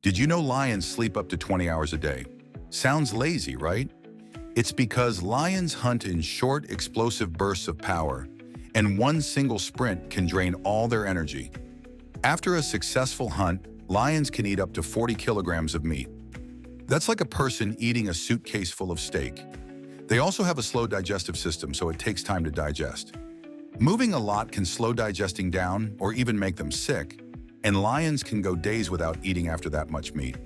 Did you know lions sleep up to 20 hours a day? Sounds lazy, right? It's because lions hunt in short, explosive bursts of power, and one single sprint can drain all their energy. After a successful hunt, lions can eat up to 40 kilograms of meat. That's like a person eating a suitcase full of steak. They also have a slow digestive system, so it takes time to digest. Moving a lot can slow digesting down or even make them sick, and lions can go days without eating after that much meat.